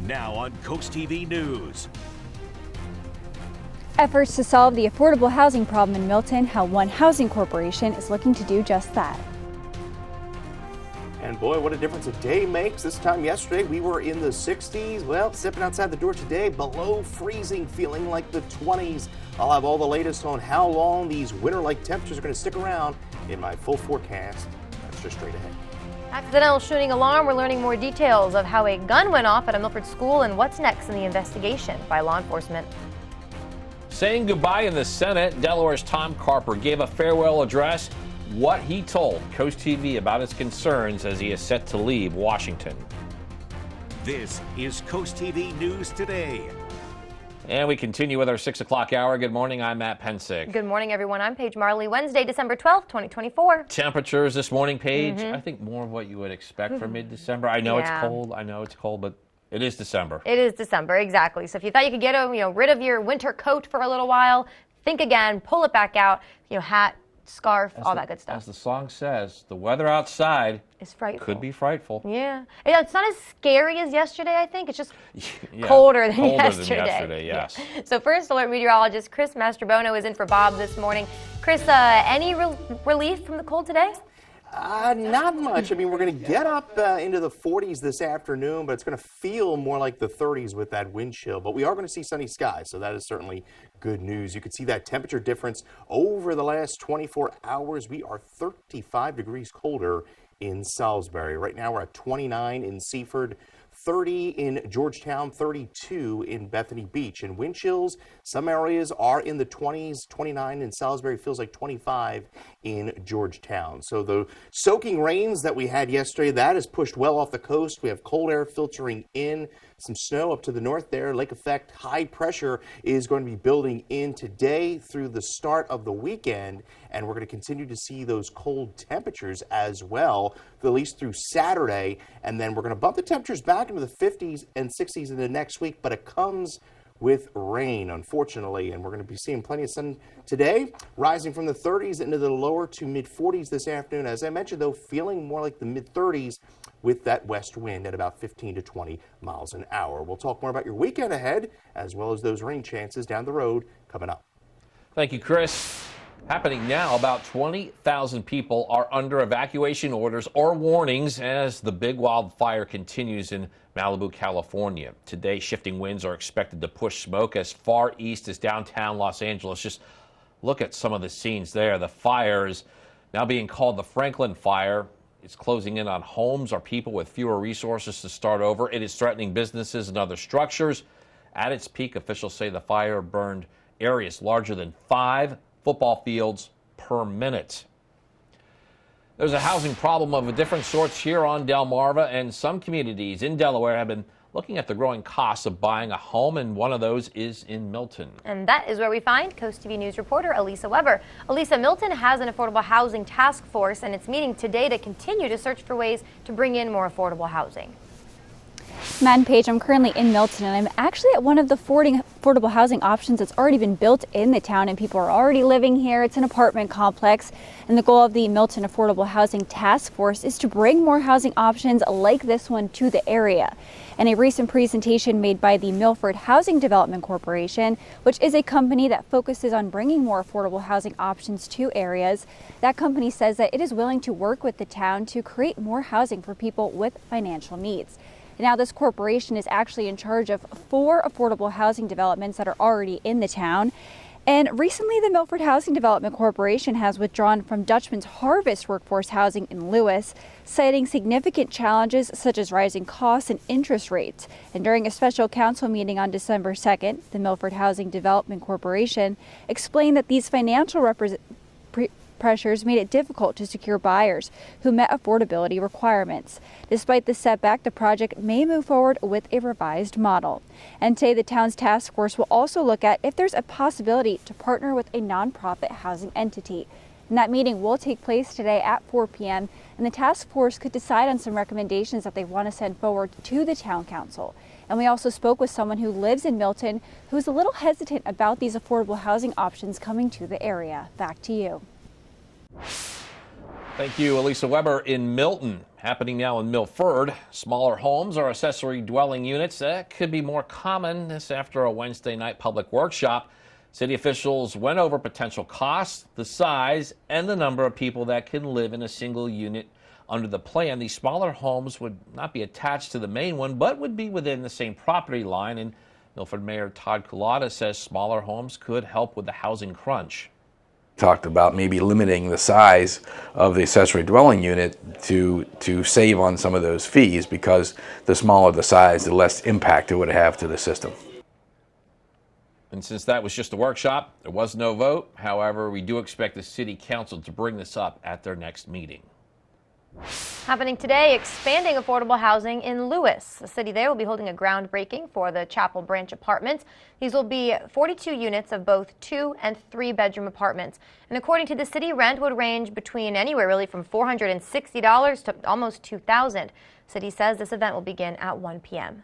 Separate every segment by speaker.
Speaker 1: Now on CoastTV News.
Speaker 2: Efforts to solve the affordable housing problem in Milton, how one housing corporation is looking to do just that.
Speaker 3: And boy, what a difference a day makes. This time yesterday, we were in the 60s. Well, stepping outside the door today, below freezing, feeling like the 20s. I'll have all the latest on how long these winter-like temperatures are going to stick around in my full forecast. That's just straight ahead.
Speaker 4: Accidental shooting alarm. We're learning more details of how a gun went off at a Milford school and what's next in the investigation by law enforcement.
Speaker 5: Saying goodbye in the Senate, Delaware's Tom Carper gave a farewell address. What he told CoastTV about his concerns as he is set to leave Washington.
Speaker 1: This is CoastTV News Today.
Speaker 5: And we continue with our 6 o'clock hour. Good morning, I'm Matt Pensick.
Speaker 4: Good morning, everyone. I'm Paige Marley. Wednesday, December 12th, 2024.
Speaker 5: Temperatures this morning, Paige. I think more of what you would expect for mid-December. I know it's cold, but it is December.
Speaker 4: It is December, exactly. So if you thought you could get rid of your winter coat for a little while, think again, pull it back out, hat, scarf, all that good stuff.
Speaker 5: As the song says, the weather outside
Speaker 4: is frightful.
Speaker 5: Could be frightful.
Speaker 4: Yeah. It's not as scary as yesterday, I think. It's just colder than yesterday.
Speaker 5: Yes.
Speaker 4: Yeah. So first alert meteorologist Chris Mastrobono is in for Bob this morning. Chris, any relief from the cold today?
Speaker 3: Not much. I mean, we're going to get up into the 40s this afternoon, but it's going to feel more like the 30s with that wind chill. But we are going to see sunny skies, so that is certainly good news. You can see that temperature difference over the last 24 hours. We are 35 degrees colder in Salisbury. Right now we're at 29 in Seaford, 30 in Georgetown, 32 in Bethany Beach. And wind chills, some areas are in the 20s, 29 in Salisbury, feels like 25 in Georgetown. So the soaking rains that we had yesterday, that is pushed well off the coast. We have cold air filtering in, some snow up to the north there. Lake effect, high pressure is going to be building in today through the start of the weekend. And we're going to continue to see those cold temperatures as well, at least through Saturday. And then we're going to bump the temperatures back into the 50s and 60s in the next week, but it comes with rain, unfortunately, and we're going to be seeing plenty of sun today, rising from the 30s into the lower to mid-40s this afternoon. As I mentioned, though, feeling more like the mid-30s with that west wind at about 15 to 20 miles an hour. We'll talk more about your weekend ahead, as well as those rain chances down the road coming up.
Speaker 5: Thank you, Chris. Happening now, about 20,000 people are under evacuation orders or warnings as the big wildfire continues in Malibu, California. Today, shifting winds are expected to push smoke as far east as downtown Los Angeles. Just look at some of the scenes there. The fire is now being called the Franklin Fire. It's closing in on homes or people with fewer resources to start over. It is threatening businesses and other structures. At its peak, officials say the fire burned areas larger than 5 football fields per minute. There's a housing problem of a different sorts here on Delmarva, and some communities in Delaware have been looking at the growing costs of buying a home, and one of those is in Milton.
Speaker 4: And that is where we find CoastTV News reporter Elisa Weber. Elisa, Milton has an affordable housing task force, and it's meeting today to continue to search for ways to bring in more affordable housing.
Speaker 2: Matt and Paige, I'm currently in Milton, and I'm actually at one of the affordable housing options that's already been built in the town, and people are already living here. It's an apartment complex, and the goal of the Milton Affordable Housing Task Force is to bring more housing options like this one to the area. In a recent presentation made by the Milford Housing Development Corporation, which is a company that focuses on bringing more affordable housing options to areas, that company says that it is willing to work with the town to create more housing for people with financial needs. Now, this corporation is actually in charge of 4 affordable housing developments that are already in the town. And recently, the Milford Housing Development Corporation has withdrawn from Dutchman's Harvest Workforce Housing in Lewis, citing significant challenges such as rising costs and interest rates. And during a special council meeting on December 2nd, the Milford Housing Development Corporation explained that these financial pressures made it difficult to secure buyers who met affordability requirements. Despite the setback, the project may move forward with a revised model. And today, the town's task force will also look at if there's a possibility to partner with a nonprofit housing entity. And that meeting will take place today at 4 p.m. and the task force could decide on some recommendations that they want to send forward to the town council. And we also spoke with someone who lives in Milton who's a little hesitant about these affordable housing options coming to the area. Back to you.
Speaker 5: Thank you, Elisa Weber in Milton. Happening now in Milford. Smaller homes or accessory dwelling units that could be more common. This after a Wednesday night public workshop. City officials went over potential costs, the size, and the number of people that can live in a single unit. Under the plan, these smaller homes would not be attached to the main one, but would be within the same property line. And Milford Mayor Todd Culotta says smaller homes could help with the housing crunch.
Speaker 6: Talked about maybe limiting the size of the accessory dwelling unit to save on some of those fees, because the smaller the size, the less impact it would have to the system.
Speaker 5: And since that was just a workshop, there was no vote. However, we do expect the City Council to bring this up at their next meeting.
Speaker 4: Happening today, expanding affordable housing in Lewis. The city there will be holding a groundbreaking for the Chapel Branch apartments. These will be 42 units of both 2- and 3-bedroom apartments. And according to the city, rent would range between anywhere really from $460 to almost $2,000. City says this event will begin at 1 p.m.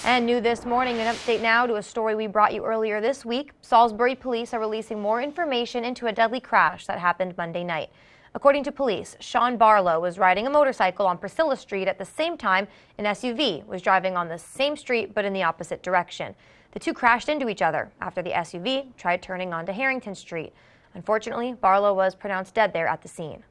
Speaker 4: And new this morning, an update now to a story we brought you earlier this week. Salisbury police are releasing more information into a deadly crash that happened Monday night. According to police, Sean Barlow was riding a motorcycle on Priscilla Street at the same time an SUV was driving on the same street but in the opposite direction. The two crashed into each other after the SUV tried turning onto Harrington Street. Unfortunately, Barlow was pronounced dead there at the scene.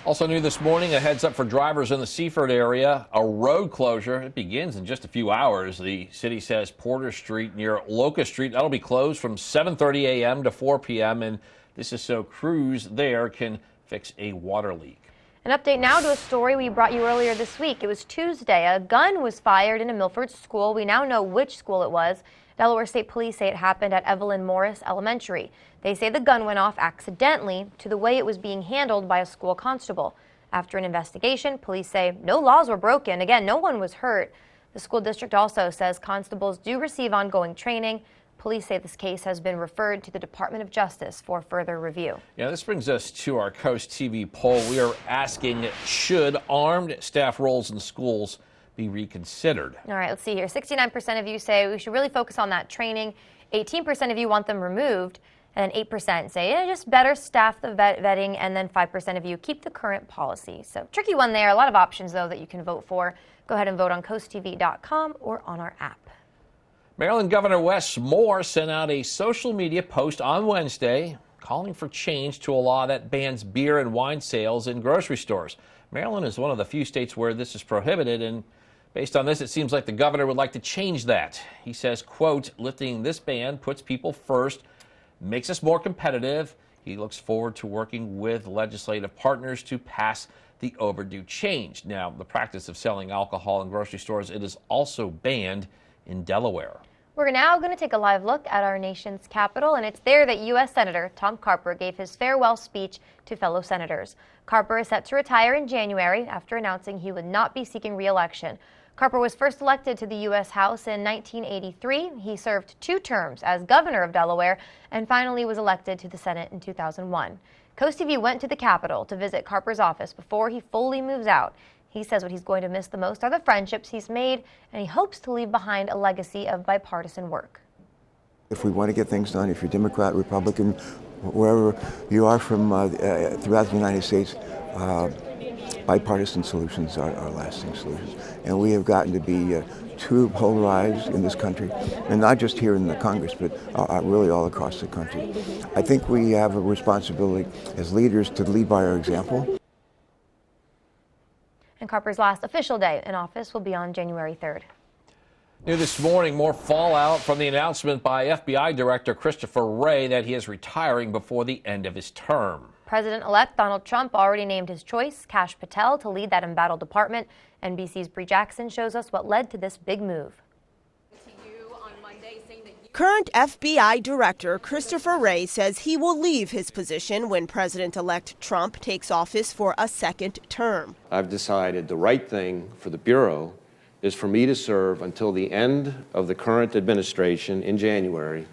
Speaker 5: Also new this morning, a heads up for drivers in the Seaford area. A road closure. It begins in just a few hours. The city says Porter Street near Locust Street, that'll be closed from 7:30 a.m. to 4 p.m. and this is so crews there can fix a water leak.
Speaker 4: An update now to a story we brought you earlier this week. It was Tuesday. A gun was fired in a Milford school. We now know which school it was. Delaware State Police say it happened at Evelyn Morris Elementary. They say the gun went off accidentally to the way it was being handled by a school constable. After an investigation, police say no laws were broken. Again, no one was hurt. The school district also says constables do receive ongoing training. Police say this case has been referred to the Department of Justice for further review.
Speaker 5: Yeah, this brings us to our Coast TV poll. We are asking, should armed staff roles in schools be reconsidered?
Speaker 4: All right, let's see here. 69% of you say we should really focus on that training. 18% of you want them removed. And then 8% say, yeah, just better staff the vetting. And then 5% of you keep the current policy. So tricky one there. A lot of options, though, that you can vote for. Go ahead and vote on CoastTV.com or on our app.
Speaker 5: Maryland Governor Wes Moore sent out a social media post on Wednesday calling for change to a law that bans beer and wine sales in grocery stores. Maryland is one of the few states where this is prohibited, and based on this, it seems like the governor would like to change that. He says, quote, lifting this ban puts people first, makes us more competitive. He looks forward to working with legislative partners to pass the overdue change. Now, the practice of selling alcohol in grocery stores, it is also banned in Delaware.
Speaker 4: We're now going to take a live look at our nation's capital, and it's there that U.S. Senator Tom Carper gave his farewell speech to fellow senators. Carper is set to retire in January after announcing he would not be seeking re-election. Carper was first elected to the U.S. House in 1983. He served 2 terms as governor of Delaware and finally was elected to the Senate in 2001. CoastTV went to the Capitol to visit Carper's office before he fully moves out. He says what he's going to miss the most are the friendships he's made, and he hopes to leave behind a legacy of bipartisan work.
Speaker 7: If we want to get things done, if you're Democrat, Republican, wherever you are from throughout the United States, bipartisan solutions are lasting solutions. And we have gotten to be too polarized in this country, and not just here in the Congress, but really all across the country. I think we have a responsibility as leaders to lead by our example.
Speaker 4: And Carper's last official day in office will be on January 3rd.
Speaker 5: New this morning, more fallout from the announcement by FBI Director Christopher Wray that he is retiring before the end of his term.
Speaker 4: President-elect Donald Trump already named his choice, Kash Patel, to lead that embattled department. NBC's Bree Jackson shows us what led to this big move.
Speaker 8: Current FBI Director Christopher Wray says he will leave his position when President-elect Trump takes office for a second term.
Speaker 9: I've decided the right thing for the Bureau is for me to serve until the end of the current administration in January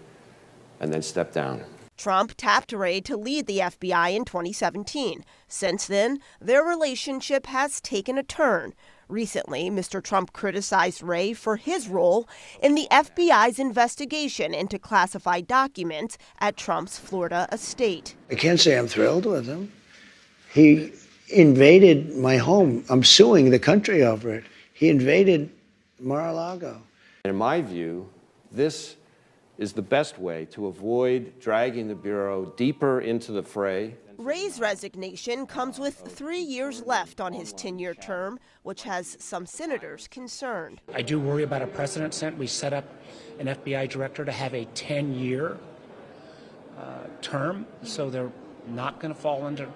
Speaker 9: and then step down.
Speaker 8: Trump tapped Wray to lead the FBI in 2017. Since then, their relationship has taken a turn. Recently, Mr. Trump criticized Wray for his role in the FBI's investigation into classified documents at Trump's Florida estate.
Speaker 10: I can't say I'm thrilled with him. He invaded my home. I'm suing the country over it. He invaded Mar-a-Lago.
Speaker 9: In my view, this is the best way to avoid dragging the Bureau deeper into the fray.
Speaker 8: Ray's resignation comes with 3 years left on his 10-year term, which has some senators concerned.
Speaker 11: I do worry about a precedent set. We set up an FBI director to have a 10-year term, so they're not going to fall under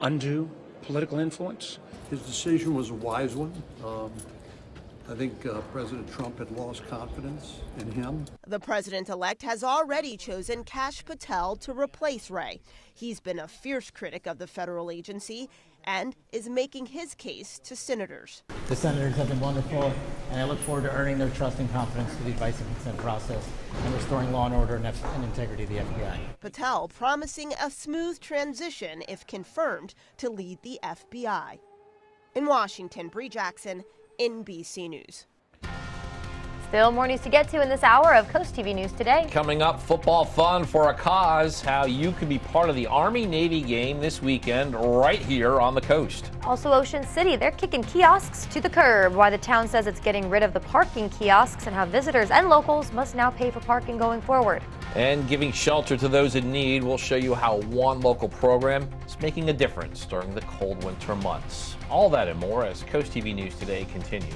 Speaker 11: undue political influence.
Speaker 12: His decision was a wise one. I think President Trump had lost confidence in him.
Speaker 8: The president-elect has already chosen Kash Patel to replace Ray. He's been a fierce critic of the federal agency and is making his case to senators.
Speaker 13: The senators have been wonderful, and I look forward to earning their trust and confidence through the advice and consent process and restoring law and order and integrity of the FBI.
Speaker 8: Patel promising a smooth transition if confirmed to lead the FBI. In Washington, Bree Jackson, NBC News.
Speaker 4: Still more news to get to in this hour of Coast TV News Today.
Speaker 5: Coming up, football fun for a cause, how you can be part of the Army-Navy game this weekend right here on the coast.
Speaker 4: Also Ocean City, they're kicking kiosks to the curb. Why the town says it's getting rid of the parking kiosks and how visitors and locals must now pay for parking going forward.
Speaker 5: And giving shelter to those in need, we'll show you how one local program is making a difference during the cold winter months. All that and more as Coast TV News Today continues.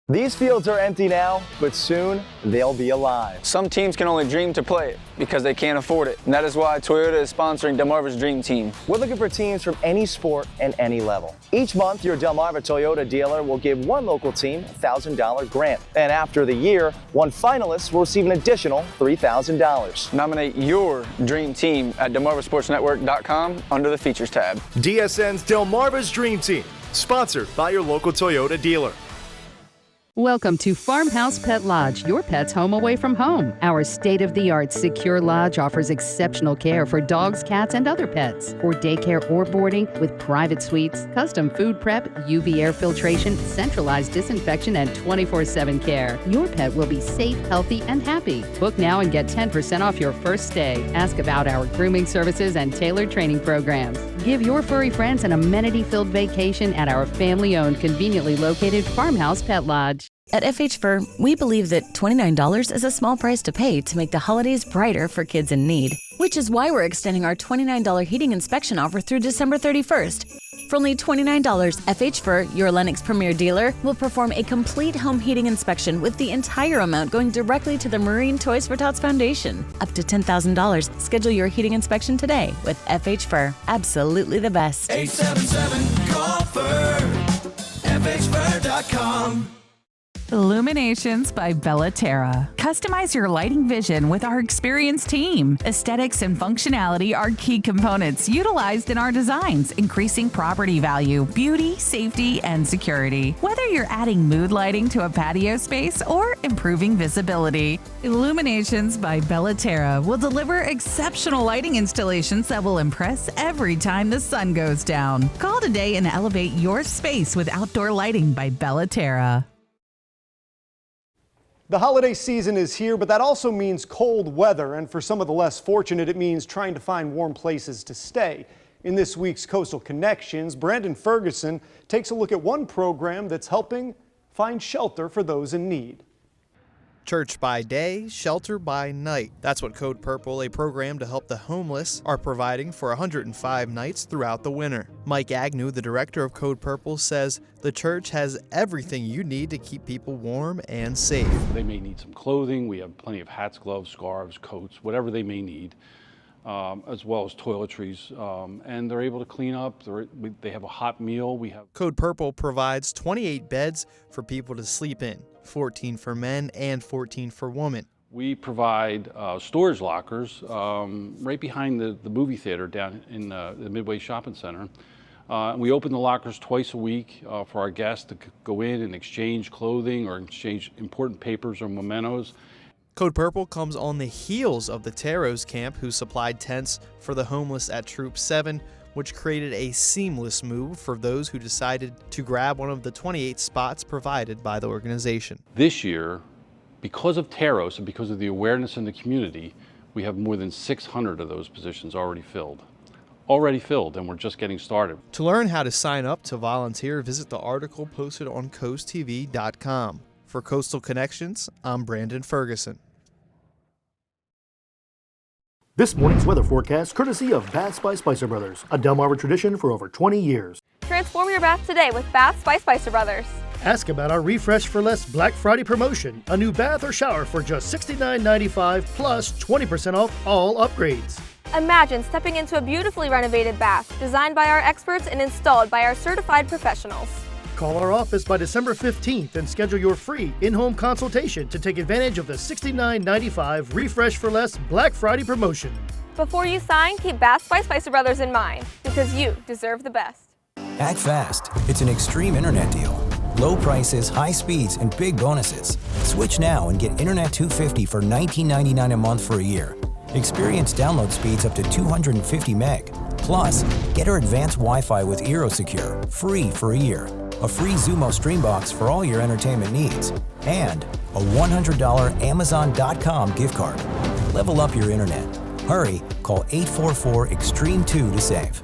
Speaker 14: These fields are empty now, but soon they'll be alive.
Speaker 15: Some teams can only dream to play it because they can't afford it. And that is why Toyota is sponsoring Delmarva's Dream Team.
Speaker 14: We're looking for teams from any sport and any level. Each month, your Delmarva Toyota dealer will give one local team a $1,000 grant. And after the year, one finalist will receive an additional $3,000.
Speaker 15: Nominate your dream team at DelmarvaSportsNetwork.com under the Features tab.
Speaker 16: DSN's Delmarva's Dream Team, sponsored by your local Toyota dealer.
Speaker 17: Welcome to Farmhouse Pet Lodge, your pet's home away from home. Our state-of-the-art secure lodge offers exceptional care for dogs, cats, and other pets. For daycare or boarding with private suites, custom food prep, UV air filtration, centralized disinfection, and 24/7 care. Your pet will be safe, healthy, and happy. Book now and get 10% off your first stay. Ask about our grooming services and tailored training programs. Give your furry friends an amenity-filled vacation at our family-owned, conveniently located Farmhouse Pet Lodge.
Speaker 18: At FH Fur, we believe that $29 is a small price to pay to make the holidays brighter for kids in need, which is why we're extending our $29 heating inspection offer through December 31st. For only $29, FH Fur, your Lennox Premier dealer, will perform a complete home heating inspection with the entire amount going directly to the Marine Toys for Tots Foundation. Up to $10,000. Schedule your heating inspection today with FH Fur. Absolutely the best.
Speaker 19: 877-CALL-FUR. FHFur.com.
Speaker 20: Illuminations by Bellaterra. Customize your lighting vision with our experienced team. Aesthetics and functionality are key components utilized in our designs, increasing property value, beauty, safety, and security. Whether you're adding mood lighting to a patio space or improving visibility, Illuminations by Bellaterra will deliver exceptional lighting installations that will impress every time the sun goes down. Call today and elevate your space with outdoor lighting by Bellaterra.
Speaker 21: The holiday season is here, but that also means cold weather, and for some of the less fortunate, it means trying to find warm places to stay. In this week's Coastal Connections, Brandon Ferguson takes a look at one program that's helping find shelter for those in need.
Speaker 22: Church by day, shelter by night. That's what Code Purple, a program to help the homeless, are providing for 105 nights throughout the winter. Mike Agnew, the director of Code Purple, says the church has everything you need to keep people warm and safe.
Speaker 23: They may need some clothing. We have plenty of hats, gloves, scarves, coats, whatever they may need, as well as toiletries. And they're able to clean up. They have a hot meal.
Speaker 22: Code Purple provides 28 beds for people to sleep in. 14 for men and 14 for women.
Speaker 23: We provide storage lockers right behind the movie theater down in the Midway Shopping Center. We open the lockers twice a week for our guests to go in and exchange clothing or exchange important papers or mementos.
Speaker 22: Code Purple comes on the heels of the Taros camp, who supplied tents for the homeless at Troop 7, which created a seamless move for those who decided to grab one of the 28 spots provided by the organization.
Speaker 23: This year, because of Taros and because of the awareness in the community, we have more than 600 of those positions already filled. already filled, and we're just getting started.
Speaker 22: To learn how to sign up to volunteer, visit the article posted on CoastTV.com. For Coastal Connections, I'm Brandon Ferguson.
Speaker 1: This morning's weather forecast courtesy of Baths by Spicer Brothers, a Delmarva tradition for over 20 years.
Speaker 3: Transform your bath today with Baths by Spicer Brothers.
Speaker 1: Ask about our Refresh for Less Black Friday promotion. A new bath or shower for just $69.95 plus 20% off all upgrades.
Speaker 3: Imagine stepping into a beautifully renovated bath designed by our experts and installed by our certified professionals.
Speaker 1: Call our office by December 15th and schedule your free in-home consultation to take advantage of the $69.95 Refresh for Less Black Friday promotion.
Speaker 3: Before you sign, keep Baths by Spicer Brothers in mind, because you deserve the best.
Speaker 19: Act fast. It's an extreme internet deal. Low prices, high speeds, and big bonuses. Switch now and get Internet 250 for $19.99 a month for a year. Experience download speeds up to 250 meg. Plus, get our advanced Wi-Fi with EeroSecure, free for a year. A free Zumo Stream Box for all your entertainment needs. And a $100 Amazon.com gift card. Level up your internet. Hurry, call 844-EXTREME2 to save.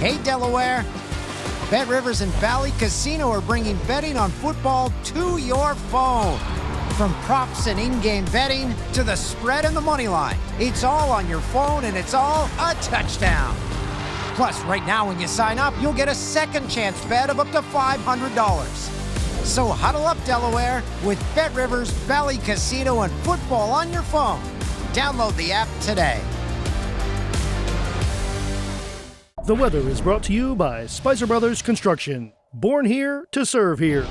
Speaker 24: Hey Delaware! Bet Rivers and Valley Casino are bringing betting on football to your phone. From props and in-game betting to the spread and the money line, it's all on your phone and it's all a touchdown. Plus, right now when you sign up, you'll get a second chance bet of up to $500. So huddle up, Delaware, with Bet Rivers, Valley Casino, and football on your phone. Download the app today.
Speaker 1: The weather is brought to you by Spicer Brothers Construction. Born here to serve here.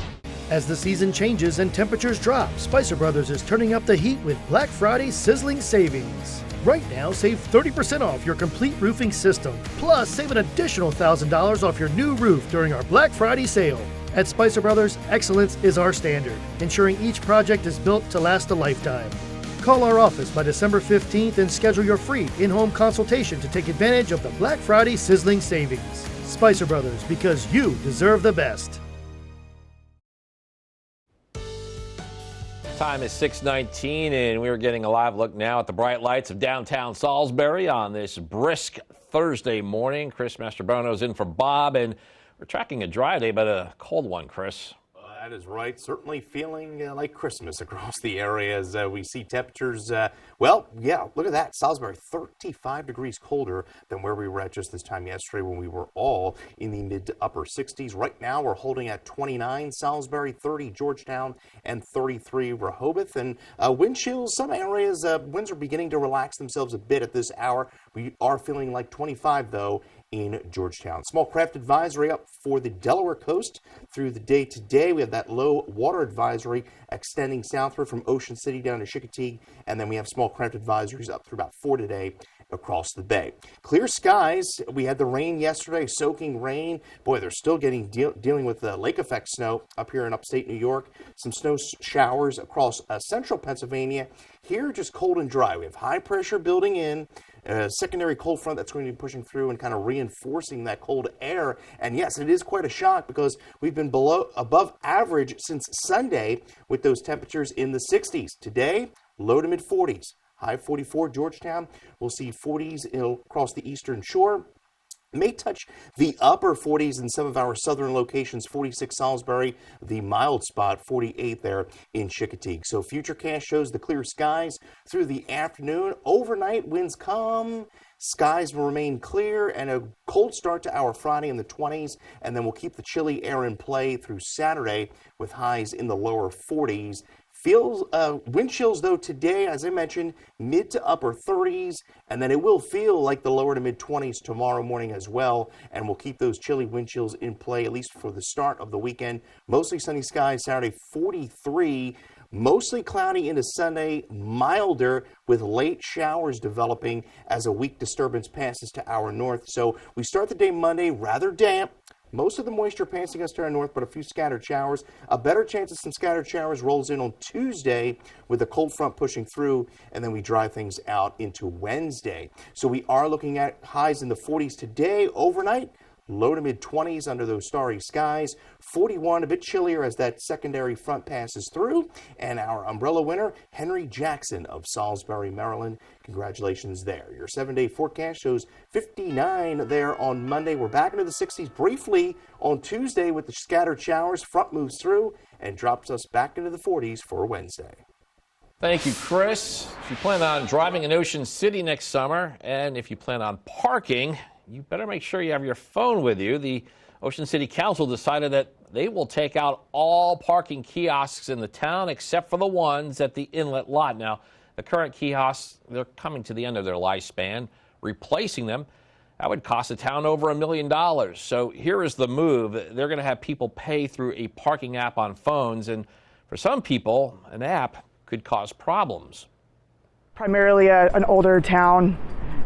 Speaker 1: As the season changes and temperatures drop, Spicer Brothers is turning up the heat with Black Friday sizzling savings. Right now, save 30% off your complete roofing system. Plus, save an additional $1,000 off your new roof during our Black Friday sale. At Spicer Brothers, excellence is our standard, ensuring each project is built to last a lifetime. Call our office by December 15th and schedule your free in-home consultation to take advantage of the Black Friday sizzling savings. Spicer Brothers, because you deserve the best.
Speaker 5: Time is 6:19, and we're getting a live look now at the bright lights of downtown Salisbury on this brisk Thursday morning. Chris Mastrobono's in for Bob, and we're tracking a dry day, but a cold one, Chris.
Speaker 25: That is right. Certainly feeling like Christmas across the area as we see temperatures. Well, yeah, look at that. Salisbury, 35 degrees colder than where we were at just this time yesterday when we were all in the mid to upper 60s. Right now, we're holding at 29 Salisbury, 30 Georgetown, and 33 Rehoboth. And wind chills, some areas, winds are beginning to relax themselves a bit at this hour. We are feeling like 25, though, in Georgetown. Small craft advisory up for the Delaware coast through the day today. We have that low water advisory extending southward from Ocean City down to Chickateague, and then we have small craft advisories up through about 4 today across the bay. Clear skies. We had the rain yesterday, soaking rain. Boy, they're still dealing with the lake effect snow up here in upstate New York. Some snow showers across central Pennsylvania. Here, just cold and dry. We have high pressure building in. A secondary cold front that's going to be pushing through and kind of reinforcing that cold air. And yes, it is quite a shock because we've been above average since Sunday with those temperatures in the 60s. Today, low to mid 40s. High 44 Georgetown. We'll see 40s across the eastern shore. May touch the upper 40s in some of our southern locations, 46 Salisbury, the mild spot, 48 there in Chickateague. So Futurecast shows the clear skies through the afternoon. Overnight, winds come, skies will remain clear, and a cold start to our Friday in the 20s, and then we'll keep the chilly air in play through Saturday with highs in the lower 40s. Feels wind chills, though, today, as I mentioned, mid to upper 30s, and then it will feel like the lower to mid 20s tomorrow morning as well, and we'll keep those chilly wind chills in play, at least for the start of the weekend. Mostly sunny skies Saturday, 43, mostly cloudy into Sunday, milder with late showers developing as a weak disturbance passes to our north. So we start the day Monday rather damp. Most of the moisture passing us to our north, but a few scattered showers. A better chance of some scattered showers rolls in on Tuesday with a cold front pushing through, and then we dry things out into Wednesday. So we are looking at highs in the 40s today. Overnight, low to mid-20s under those starry skies. 41, a bit chillier as that secondary front passes through. And our umbrella winner, Henry Jackson of Salisbury, Maryland. Congratulations there. Your 7-day forecast shows 59 there on Monday. We're back into the 60s briefly on Tuesday with the scattered showers. Front moves through and drops us back into the 40s for Wednesday.
Speaker 5: Thank you, Chris. If you plan on driving in Ocean City next summer, and if you plan on parking, you better make sure you have your phone with you. The Ocean City Council decided that they will take out all parking kiosks in the town except for the ones at the inlet lot. Now, the current kiosks, they're coming to the end of their lifespan. Replacing them, that would cost the town over $1 million. So here is the move. They're going to have people pay through a parking app on phones, and for some people, an app could cause problems.
Speaker 2: Primarily an older town,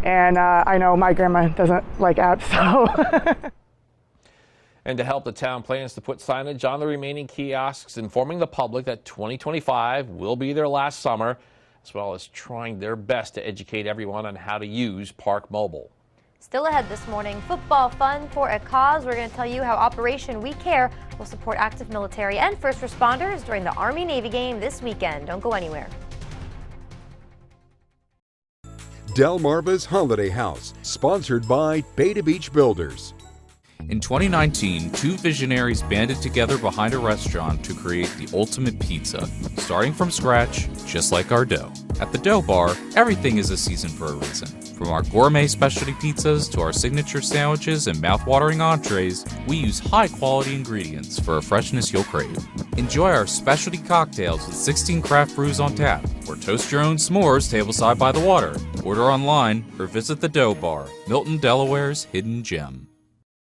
Speaker 2: and I know my grandma doesn't like apps, so.
Speaker 5: And to help, the town plans to put signage on the remaining kiosks informing the public that 2025 will be their last summer, as well as trying their best to educate everyone on how to use Park Mobile.
Speaker 4: Still ahead this morning, football fun for a cause. We're going to tell you how Operation We Care will support active military and first responders during the Army-Navy game this weekend. Don't go anywhere.
Speaker 6: Delmarva's Holiday House, sponsored by Beta Beach Builders.
Speaker 7: In 2019, two visionaries banded together behind a restaurant to create the ultimate pizza, starting from scratch, just like our dough. At the Dough Bar, everything is a season for a reason. From our gourmet specialty pizzas to our signature sandwiches and mouth-watering entrees, we use high-quality ingredients for a freshness you'll crave. Enjoy our specialty cocktails with 16 craft brews on tap, or toast your own s'mores tableside by the water. Order online or visit the Dough Bar, Milton, Delaware's hidden gem.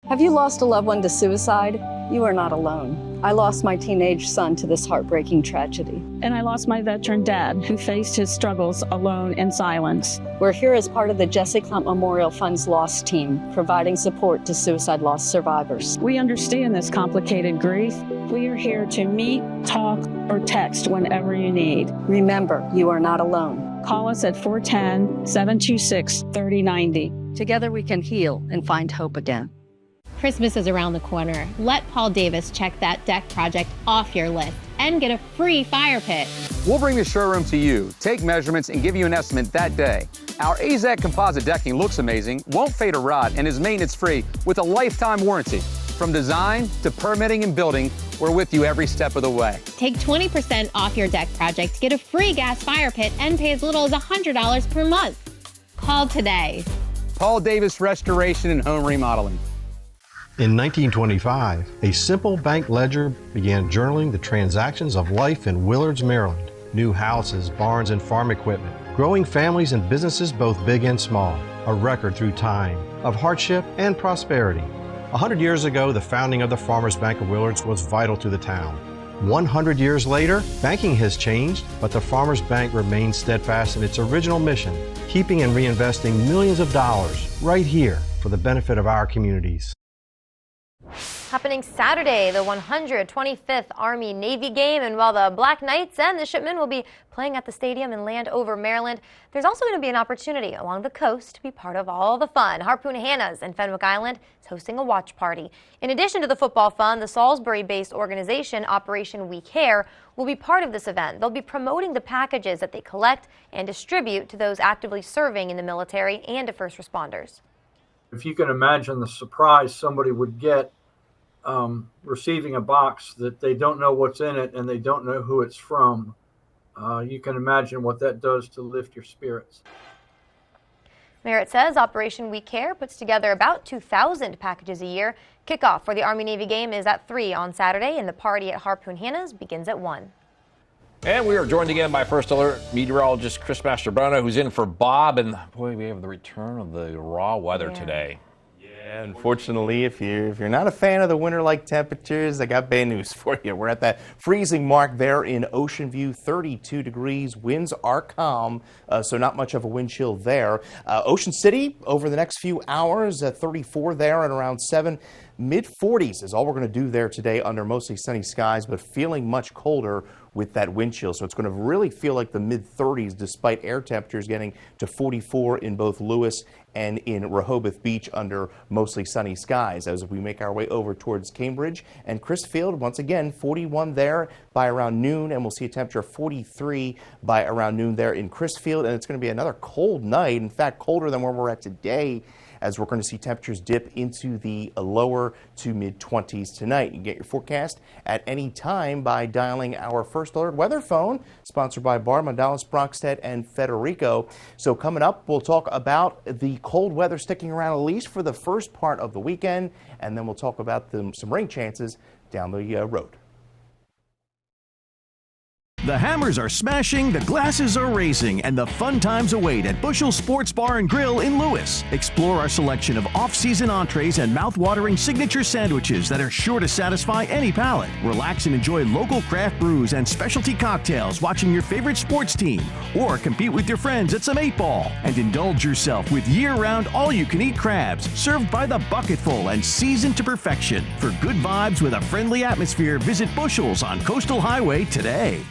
Speaker 9: Have you lost a loved one to suicide? You are not alone. I lost my teenage son to this heartbreaking tragedy.
Speaker 10: And I lost my veteran dad, who faced his struggles alone in silence.
Speaker 9: We're here as part of the Jesse Clump Memorial Fund's Lost team, providing support to suicide loss survivors.
Speaker 10: We understand this complicated grief. We are here to meet, talk, or text whenever you need.
Speaker 9: Remember, you are not alone.
Speaker 10: Call us at 410-726-3090.
Speaker 9: Together we can heal and find hope again.
Speaker 26: Christmas is around the corner. Let Paul Davis check that deck project off your list and get a free fire pit.
Speaker 27: We'll bring the showroom to you, take measurements, and give you an estimate that day. Our AZEK composite decking looks amazing, won't fade or rot, and is maintenance-free with a lifetime warranty. From design to permitting and building, we're with you every step of the way.
Speaker 26: Take 20% off your deck project, get a free gas fire pit, and pay as little as $100 per month. Call today.
Speaker 27: Paul Davis Restoration and Home Remodeling.
Speaker 28: In 1925, a simple bank ledger began journaling the transactions of life in Willards, Maryland. New houses, barns, and farm equipment. Growing families and businesses both big and small. A record through time of hardship and prosperity. 100 years ago, the founding of the Farmers Bank of Willards was vital to the town. 100 years later, banking has changed, but the Farmers Bank remains steadfast in its original mission, keeping and reinvesting millions of dollars right here for the benefit of our communities.
Speaker 4: Happening Saturday, the 125th Army-Navy game, and while the Black Knights and the Shipmen will be playing at the stadium in Landover, Maryland, there's also going to be an opportunity along the coast to be part of all the fun. Harpoon Hannah's in Fenwick Island is hosting a watch party. In addition to the football fun, the Salisbury-based organization Operation We Care will be part of this event. They'll be promoting the packages that they collect and distribute to those actively serving in the military and to first responders.
Speaker 29: If you can imagine the surprise somebody would get receiving a box that they don't know what's in it and they don't know who it's from, you can imagine what that does to lift your spirits.
Speaker 4: Merritt says Operation We Care puts together about 2,000 packages a year. Kickoff for the Army-Navy game is at 3 on Saturday, and the party at Harpoon Hannah's begins at 1.
Speaker 5: And we are joined again by First Alert meteorologist Chris Mastrobuono, who's in for Bob. And boy, we have the return of the raw weather today.
Speaker 30: Yeah, unfortunately, if you're not a fan of the winter-like temperatures, I got bad news for you. We're at that freezing mark there in Ocean View, 32 degrees. Winds are calm, so not much of a wind chill there. Ocean City, over the next few hours, 34 there and around 7. Mid-40s is all we're going to do there today under mostly sunny skies, but feeling much colder with that wind chill. So it's going to really feel like the mid-30s despite air temperatures getting to 44 in both Lewis and in Rehoboth Beach under mostly sunny skies. As we make our way over towards Cambridge and Crisfield, once again 41 there by around noon, and we'll see a temperature of 43 by around noon there in Crisfield, and it's going to be another cold night, in fact colder than where we're at today, as we're going to see temperatures dip into the lower to mid-20s tonight. You can get your forecast at any time by dialing our First Alert weather phone, sponsored by Bar Mandalas, Brockstedt, and Federico. So coming up, we'll talk about the cold weather sticking around at least for the first part of the weekend, and then we'll talk about some rain chances down the road.
Speaker 8: The hammers are smashing, the glasses are raising, and the fun times await at Bushel Sports Bar and Grill in Lewis. Explore our selection of off-season entrees and mouth-watering signature sandwiches that are sure to satisfy any palate. Relax and enjoy local craft brews and specialty cocktails watching your favorite sports team, or compete with your friends at some 8-ball. And indulge yourself with year-round all-you-can-eat crabs, served by the bucketful and seasoned to perfection. For good vibes with a friendly atmosphere, visit Bushel's on Coastal Highway today.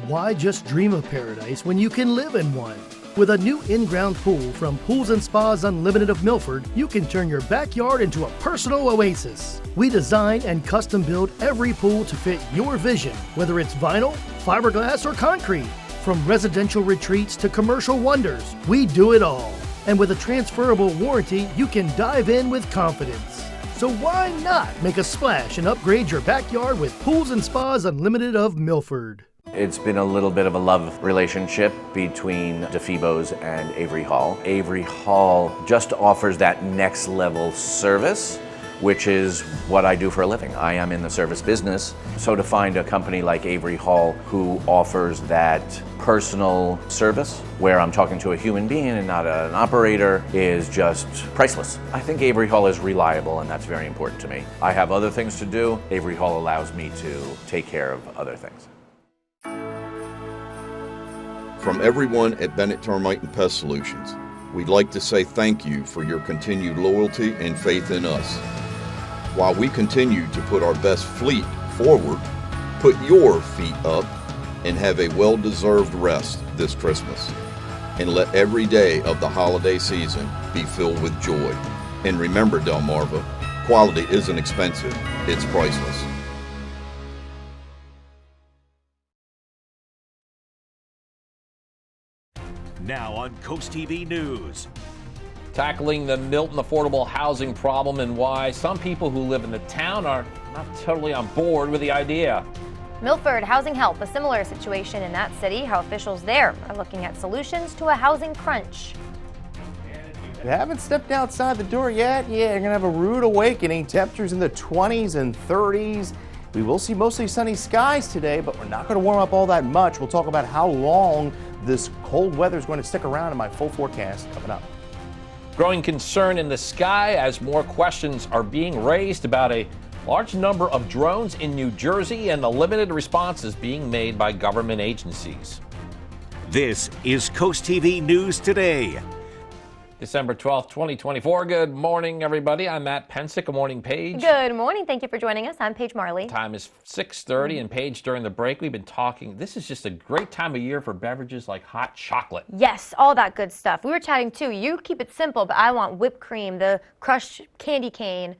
Speaker 1: Why just dream of paradise when you can live in one? With a new in-ground pool from Pools and Spas Unlimited of Milford, you can turn your backyard into a personal oasis. We design and custom build every pool to fit your vision, whether it's vinyl, fiberglass, or concrete. From residential retreats to commercial wonders, we do it all. And with a transferable warranty, you can dive in with confidence. So why not make a splash and upgrade your backyard with Pools and Spas Unlimited of Milford?
Speaker 11: It's been a little bit of a love relationship between DeFebo's and Avery Hall. Avery Hall just offers that next level service, which is what I do for a living. I am in the service business. So to find a company like Avery Hall who offers that personal service, where I'm talking to a human being and not an operator, is just priceless. I think Avery Hall is reliable, and that's very important to me. I have other things to do. Avery Hall allows me to take care of other things.
Speaker 12: From everyone at Bennett Termite and Pest Solutions, we'd like to say thank you for your continued loyalty and faith in us. While we continue to put our best fleet forward, put your feet up and have a well-deserved rest this Christmas. And let every day of the holiday season be filled with joy. And remember, Delmarva, quality isn't expensive, it's priceless.
Speaker 13: Now on CoastTV News.
Speaker 5: Tackling the Milton affordable housing problem and why some people who live in the town are not totally on board with the idea.
Speaker 4: Milford Housing Help, a similar situation in that city, how officials there are looking at solutions to a housing crunch.
Speaker 30: You haven't stepped outside the door yet? Yeah, you're going to have a rude awakening. Temperatures in the 20s and 30s. We will see mostly sunny skies today, but we're not going to warm up all that much. We'll talk about how long this cold weather is going to stick around in my full forecast coming up.
Speaker 5: Growing concern in the sky as more questions are being raised about a large number of drones in New Jersey and the limited responses being made by government agencies.
Speaker 13: This is CoastTV News Today.
Speaker 5: December 12th, 2024. Good morning, everybody. I'm Matt Pensick. Good morning, Paige.
Speaker 4: Good morning. Thank you for joining us. I'm Paige Marley.
Speaker 5: Time is 6:30, and Paige, during the break, we've been talking. This is just a great time of year for beverages like hot chocolate.
Speaker 4: Yes, all that good stuff. We were chatting too. You keep it simple, but I want whipped cream, the crushed candy cane,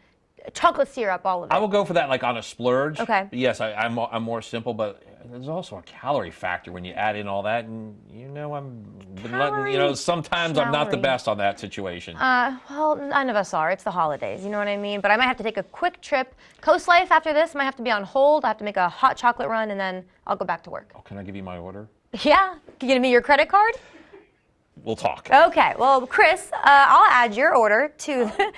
Speaker 4: chocolate syrup, all of it.
Speaker 5: I will go for that like on a splurge.
Speaker 4: Okay.
Speaker 5: Yes, I'm more simple, but there's also a calorie factor when you add in all that, and sometimes I'm not the best on that situation.
Speaker 4: Well, none of us are. It's the holidays, you know what I mean? But I might have to take a quick trip. Coast Life after this might have to be on hold. I have to make a hot chocolate run, and then I'll go back to work.
Speaker 5: Oh, can I give you my order?
Speaker 4: Yeah. Can you give me your credit card?
Speaker 5: We'll talk.
Speaker 4: Okay. Well, Chris, I'll add your order to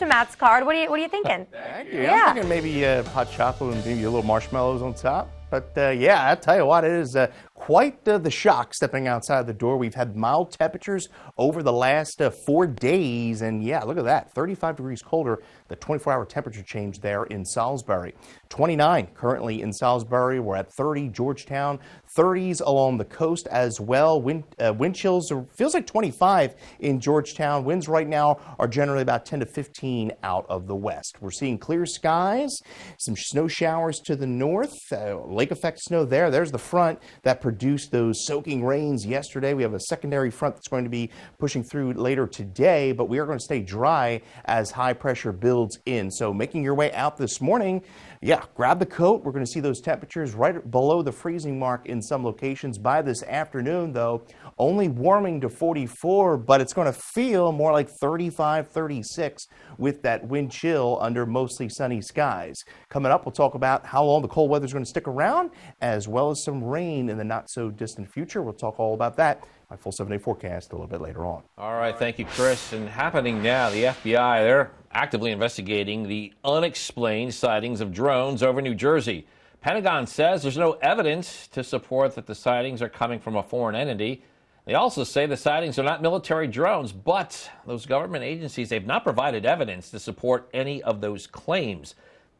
Speaker 4: Matt's card. What are you thinking?
Speaker 30: Thank you. I'm thinking maybe hot chocolate and maybe a little marshmallows on top. But yeah, I'll tell you what, it is quite the shock stepping outside the door. We've had mild temperatures over the last 4 days. And yeah, look at that, 35 degrees colder, the 24-hour temperature change there in Salisbury. 29 currently in Salisbury. We're at 30 Georgetown, 30s along the coast as well. Wind chills feels like 25 in Georgetown. Winds right now are generally about 10 to 15 out of the west. We're seeing clear skies, some snow showers to the north, lake effect snow there. There's the front that produced those soaking rains yesterday. We have a secondary front that's going to be pushing through later today, but we are going to stay dry as high pressure builds in. So making your way out this morning, yeah, grab the coat. We're going to see those temperatures right below the freezing mark in some locations. By this afternoon, though, only warming to 44, but it's going to feel more like 35, 36 with that wind chill under mostly sunny skies. Coming up, we'll talk about how long the cold weather is going to stick around, as well as some rain in the not so distant future. We'll talk all about that. My full 7-day forecast a little bit later on.
Speaker 5: All right, thank you, Chris. And happening now, the FBI, they're actively investigating the unexplained sightings of drones over New Jersey. Pentagon says there's no evidence to support that the sightings are coming from a foreign entity. They also say the sightings are not military drones, but those government agencies, they've not provided evidence to support any of those claims.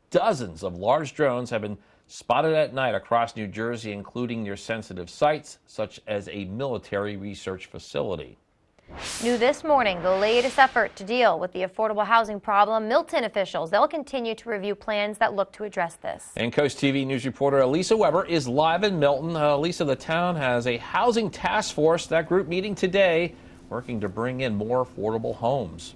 Speaker 5: Dozens of large drones have been spotted at night across New Jersey, including near sensitive sites such as a military research facility.
Speaker 4: New this morning, the latest effort to deal with the affordable housing problem. Milton officials, they'll continue to review plans that look to address this.
Speaker 5: And CoastTV News reporter Elisa Weber is live in Milton. Elisa, the town has a housing task force, that group meeting today, working to bring in more affordable homes.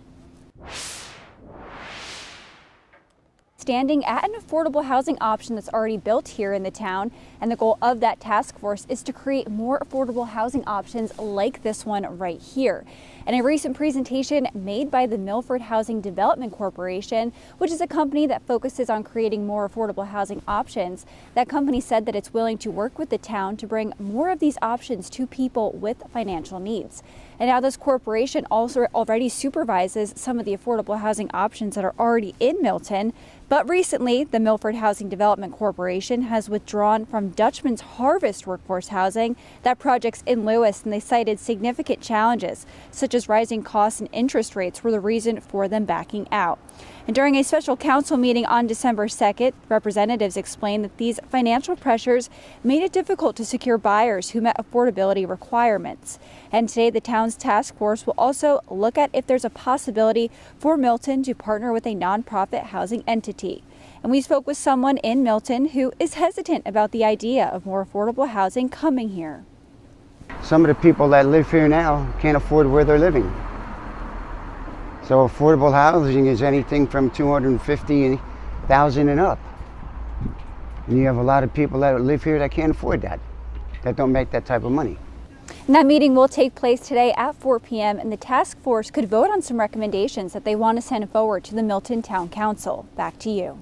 Speaker 3: Standing at an affordable housing option that's already built here in the town, and the goal of that task force is to create more affordable housing options like this one right here. In a recent presentation made by the Milford Housing Development Corporation, which is a company that focuses on creating more affordable housing options, that company said that it's willing to work with the town to bring more of these options to people with financial needs. And now this corporation also already supervises some of the affordable housing options that are already in Milton. But recently, the Milford Housing Development Corporation has withdrawn from Dutchman's Harvest Workforce Housing. That project's in Lewis, and they cited significant challenges, such as rising costs and interest rates were the reason for them backing out. And during a special council meeting on December 2nd, representatives explained that these financial pressures made it difficult to secure buyers who met affordability requirements. And today, the town's task force will also look at if there's a possibility for Milton to partner with a nonprofit housing entity. And we spoke with someone in Milton who is hesitant about the idea of more affordable housing coming here.
Speaker 14: Some of the people that live here now can't afford where they're living. So affordable housing is anything from $250,000 and up. And you have a lot of people that live here that can't afford that don't make that type of money.
Speaker 3: And that meeting will take place today at 4 p.m. and the task force could vote on some recommendations that they want to send forward to the Milton Town Council. Back to you.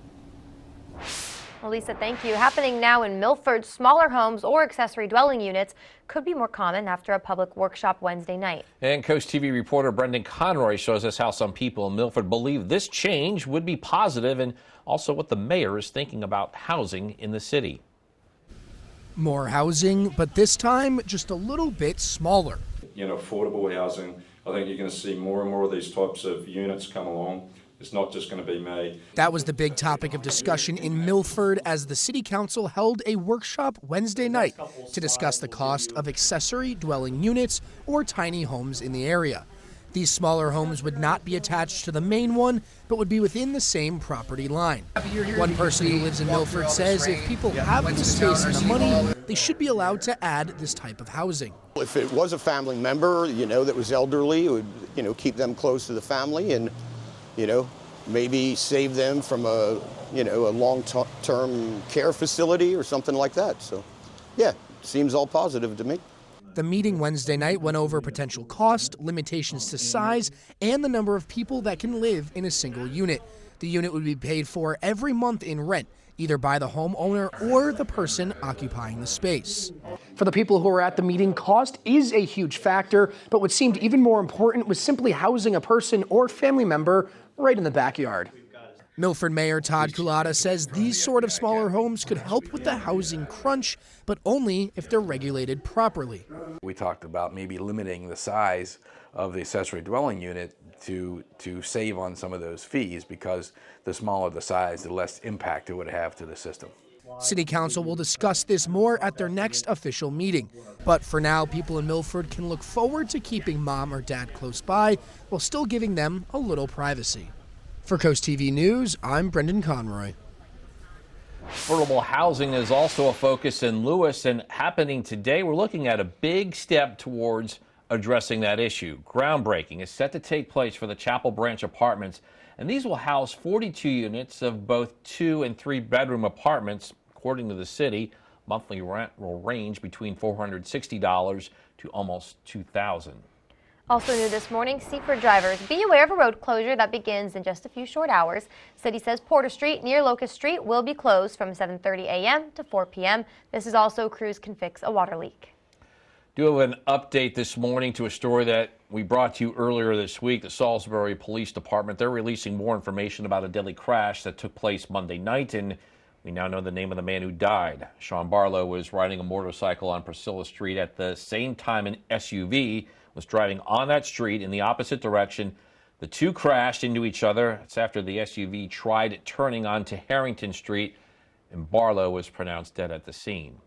Speaker 4: Well, Lisa, thank you. Happening now in Milford, smaller homes or accessory dwelling units could be more common after a public workshop Wednesday night.
Speaker 5: And Coast TV reporter Brendan Conroy shows us how some people in Milford believe this change would be positive, and also what the mayor is thinking about housing in the city.
Speaker 15: More housing, but this time just a little bit smaller.
Speaker 16: You know, affordable housing, I think you're going to see more and more of these types of units come along. It's not just going to be me.
Speaker 15: That was the big topic of discussion in Milford as the City Council held a workshop Wednesday night to discuss the cost of accessory dwelling units or tiny homes in the area. These smaller homes would not be attached to the main one, but would be within the same property line. One person who lives in Milford says if people have the space and the money, they should be allowed to add this type of housing.
Speaker 17: If it was a family member, that was elderly, it would, keep them close to the family and, maybe save them from a long-term care facility or something like that. So, yeah, seems all positive to me.
Speaker 15: The meeting Wednesday night went over potential cost, limitations to size, and the number of people that can live in a single unit. The unit would be paid for every month in rent, either by the homeowner or the person occupying the space. For the people who were at the meeting, cost is a huge factor, but what seemed even more important was simply housing a person or family member right in the backyard. Milford Mayor Todd Kulata says these sort of smaller homes could help with the housing crunch, but only if they're regulated properly.
Speaker 18: We talked about maybe limiting the size of the accessory dwelling unit
Speaker 2: to save on some of those fees, because the smaller the size, the less impact it would have to the system.
Speaker 15: City Council will discuss this more at their next official meeting. But for now, people in Milford can look forward to keeping mom or dad close by while still giving them a little privacy. For Coast TV News, I'm Brendan Conroy.
Speaker 5: Affordable housing is also a focus in Lewis, and happening today, we're looking at a big step towards addressing that issue. Groundbreaking is set to take place for the Chapel Branch Apartments, and these will house 42 units of both 2- and 3-bedroom apartments. According to the city, monthly rent will range between $460 to almost $2,000.
Speaker 4: Also new this morning, Seaford drivers, be aware of a road closure that begins in just a few short hours. City says Porter Street near Locust Street will be closed from 7:30 a.m. to 4 p.m. This is also crews can fix a water leak.
Speaker 5: Do have an update this morning to a story that we brought to you earlier this week. The Salisbury Police Department, they're releasing more information about a deadly crash that took place Monday night, and we now know the name of the man who died. Sean Barlow was riding a motorcycle on Priscilla Street at the same time an SUV was driving on that street in the opposite direction. The two crashed into each other. It's after the SUV tried turning onto Harrington Street, and Barlow was pronounced dead at the scene.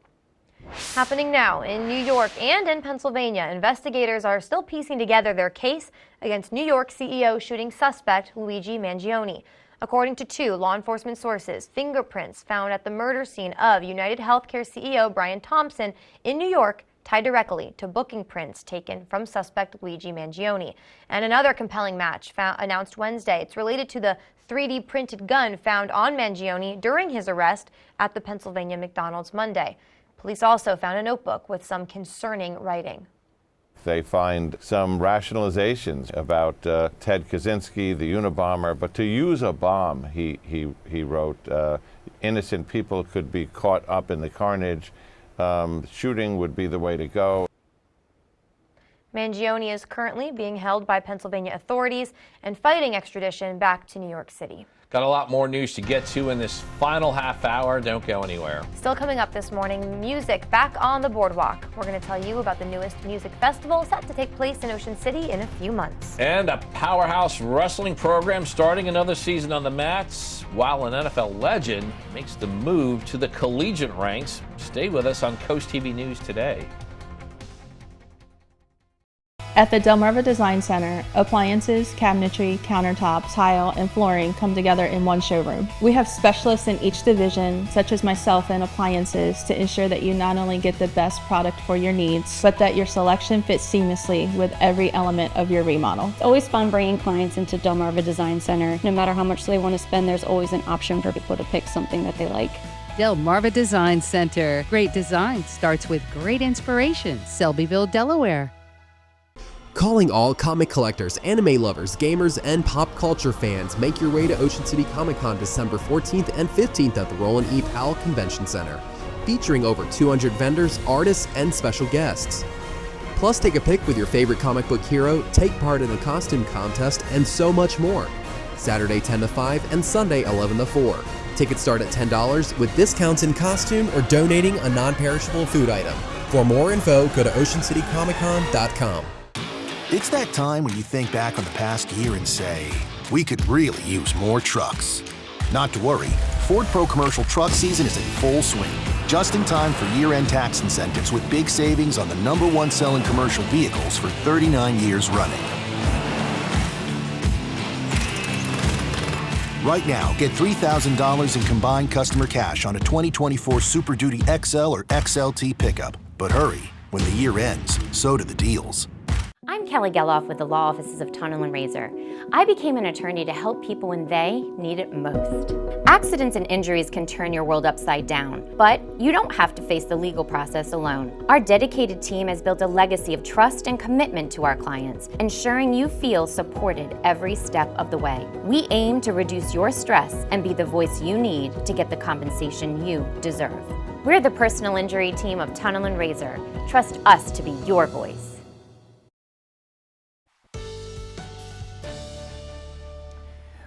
Speaker 4: Happening now in New York and in Pennsylvania, investigators are still piecing together their case against New York CEO shooting suspect Luigi Mangione. According to 2 law enforcement sources, fingerprints found at the murder scene of United Healthcare CEO Brian Thompson in New York tied directly to booking prints taken from suspect Luigi Mangione. And another compelling match announced Wednesday. It's related to the 3D printed gun found on Mangione during his arrest at the Pennsylvania McDonald's Monday. Police also found a notebook with some concerning writing.
Speaker 6: They find some rationalizations about Ted Kaczynski, the Unabomber, but to use a bomb, he wrote, innocent people could be caught up in the carnage. Shooting would be the way to go.
Speaker 4: Mangione is currently being held by Pennsylvania authorities and fighting extradition back to New York City.
Speaker 5: Got a lot more news to get to in this final half hour. Don't go anywhere.
Speaker 4: Still coming up this morning, music back on the boardwalk. We're going to tell you about the newest music festival set to take place in Ocean City in a few months.
Speaker 5: And a powerhouse wrestling program starting another season on the mats, while an NFL legend makes the move to the collegiate ranks. Stay with us on Coast TV News today.
Speaker 18: At the Delmarva Design Center, appliances, cabinetry, countertops, tile, and flooring come together in one showroom. We have specialists in each division, such as myself in appliances, to ensure that you not only get the best product for your needs, but that your selection fits seamlessly with every element of your remodel.
Speaker 19: It's always fun bringing clients into Delmarva Design Center. No matter how much they want to spend, there's always an option for people to pick something that they like.
Speaker 20: Delmarva Design Center. Great design starts with great inspiration. Selbyville, Delaware.
Speaker 21: Calling all comic collectors, anime lovers, gamers, and pop culture fans, make your way to Ocean City Comic Con December 14th and 15th at the Roland E. Powell Convention Center, featuring over 200 vendors, artists, and special guests. Plus, take a pic with your favorite comic book hero, take part in a costume contest, and so much more. Saturday 10 to 5 and Sunday 11 to 4. Tickets start at $10 with discounts in costume or donating a non-perishable food item. For more info, go to oceancitycomiccon.com.
Speaker 22: It's that time when you think back on the past year and say, we could really use more trucks. Not to worry, Ford Pro Commercial Truck season is in full swing. Just in time for year-end tax incentives with big savings on the #1 selling commercial vehicles for 39 years running. Right now, get $3,000 in combined customer cash on a 2024 Super Duty XL or XLT pickup. But hurry, when the year ends, so do the deals.
Speaker 23: I'm Kelly Geloff with the Law Offices of Tunnel and Razor. I became an attorney to help people when they need it most. Accidents and injuries can turn your world upside down, but you don't have to face the legal process alone. Our dedicated team has built a legacy of trust and commitment to our clients, ensuring you feel supported every step of the way. We aim to reduce your stress and be the voice you need to get the compensation you deserve. We're the personal injury team of Tunnel and Razor. Trust us to be your voice.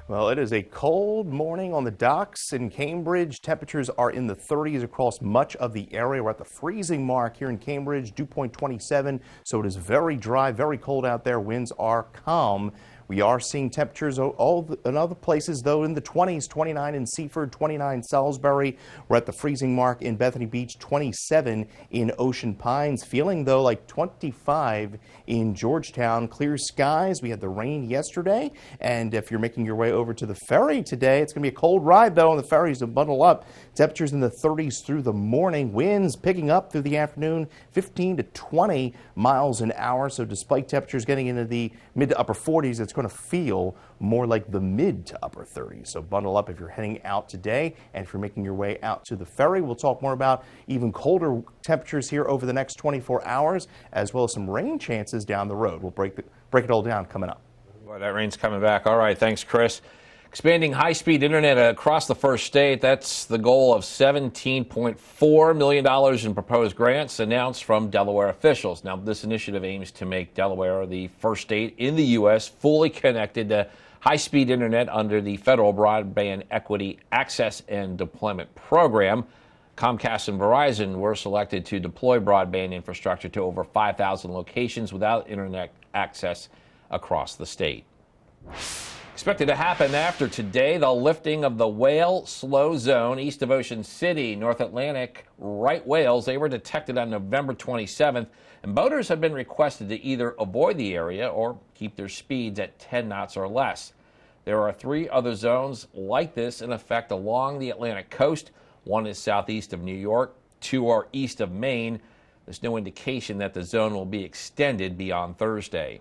Speaker 30: Well, it is a cold morning on the docks in Cambridge. Temperatures are in the 30s across much of the area. We're at the freezing mark here in Cambridge, dew point 27, so it is very dry, very cold out there. Winds are calm. We are seeing temperatures in other places, though, in the 20s, 29 in Seaford, 29 Salisbury. We're at the freezing mark in Bethany Beach, 27 in Ocean Pines. Feeling, though, like 25 in Georgetown. Clear skies. We had the rain yesterday. And if you're making your way over to the ferry today, it's going to be a cold ride, though, on the ferries, to bundle up. Temperatures in the 30s through the morning. Winds picking up through the afternoon, 15 to 20 miles an hour. So despite temperatures getting into the mid to upper 40s, it's going to feel more like the mid to upper 30s. So bundle up if you're heading out today. And if you're making your way out to the ferry, we'll talk more about even colder temperatures here over the next 24 hours, as well as some rain chances down the road. We'll break it all down coming up.
Speaker 5: Boy, that rain's coming back. All right, thanks, Chris. Expanding high-speed internet across the first state. That's the goal of $17.4 million in proposed grants announced from Delaware officials. Now, this initiative aims to make Delaware the first state in the U.S. fully connected to high-speed internet under the Federal Broadband Equity Access and Deployment Program. Comcast and Verizon were selected to deploy broadband infrastructure to over 5,000 locations without internet access across the state. Expected to happen after today, the lifting of the whale slow zone east of Ocean City, North Atlantic right whales. They were detected on November 27th, and boaters have been requested to either avoid the area or keep their speeds at 10 knots or less. There are 3 other zones like this in effect along the Atlantic coast. One is southeast of New York, 2 are east of Maine. There's no indication that the zone will be extended beyond Thursday.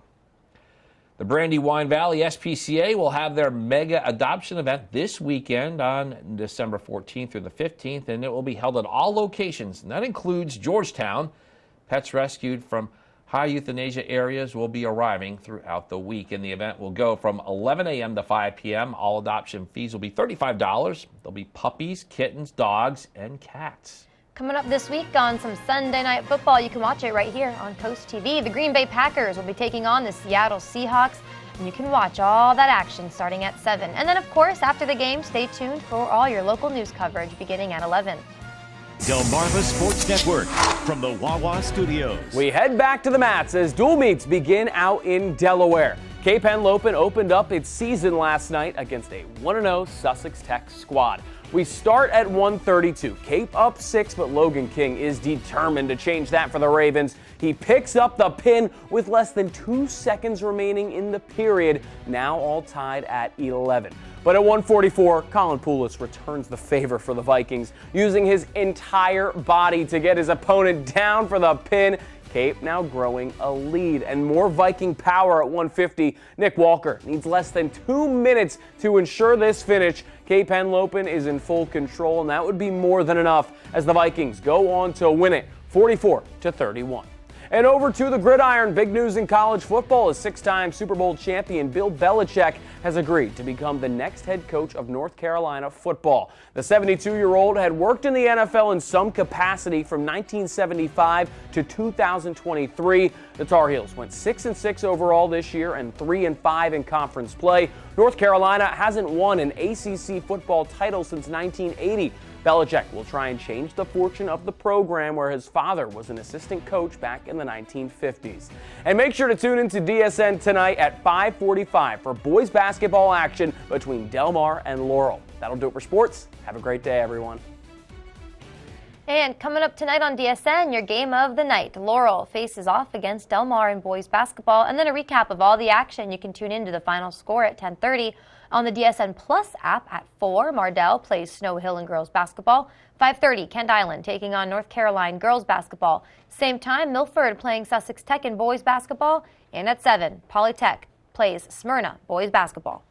Speaker 5: The Brandywine Valley SPCA will have their mega adoption event this weekend on December 14th through the 15th, and it will be held at all locations, and that includes Georgetown. Pets rescued from high euthanasia areas will be arriving throughout the week, and the event will go from 11 a.m. to 5 p.m. All adoption fees will be $35. There'll be puppies, kittens, dogs, and cats.
Speaker 4: Coming up this week on some Sunday Night Football, you can watch it right here on CoastTV. The Green Bay Packers will be taking on the Seattle Seahawks, and you can watch all that action starting at 7. And then, of course, after the game, stay tuned for all your local news coverage beginning at 11.
Speaker 13: Delmarva Sports Network from the Wawa Studios.
Speaker 7: We head back to the mats as dual meets begin out in Delaware. Cape Henlopen opened up its season last night against a 1-0 Sussex Tech squad. We start at 1:32. Cape up 6, but Logan King is determined to change that for the Ravens. He picks up the pin with less than 2 seconds remaining in the period, now all tied at 11. But at 1:44, Colin Poulos returns the favor for the Vikings, using his entire body to get his opponent down for the pin. Cape now growing a lead, and more Viking power at 1:50. Nick Walker needs less than 2 minutes to ensure this finish. Cape Henlopen is in full control, and that would be more than enough as the Vikings go on to win it 44-31. And over to the gridiron. Big news in college football as 6-time Super Bowl champion Bill Belichick has agreed to become the next head coach of North Carolina football. The 72-year-old had worked in the NFL in some capacity from 1975 to 2023. The Tar Heels went 6-6 overall this year and 3-5 in conference play. North Carolina hasn't won an ACC football title since 1980. Belichick will try and change the fortune of the program, where his father was an assistant coach back in the 1950s. And make sure to tune into DSN tonight at 5:45 for boys basketball action between Del Mar and Laurel. That'll do it for sports. Have a great day, everyone.
Speaker 4: And coming up tonight on DSN, your game of the night. Laurel faces off against Del Mar in boys basketball, and then a recap of all the action. You can tune into the final score at 10:30 on the DSN Plus app at 4. Mardell plays Snow Hill in girls basketball. 5:30, Kent Island taking on North Carolina girls basketball. Same time, Milford playing Sussex Tech in boys basketball. And at 7, Polytech plays Smyrna boys basketball.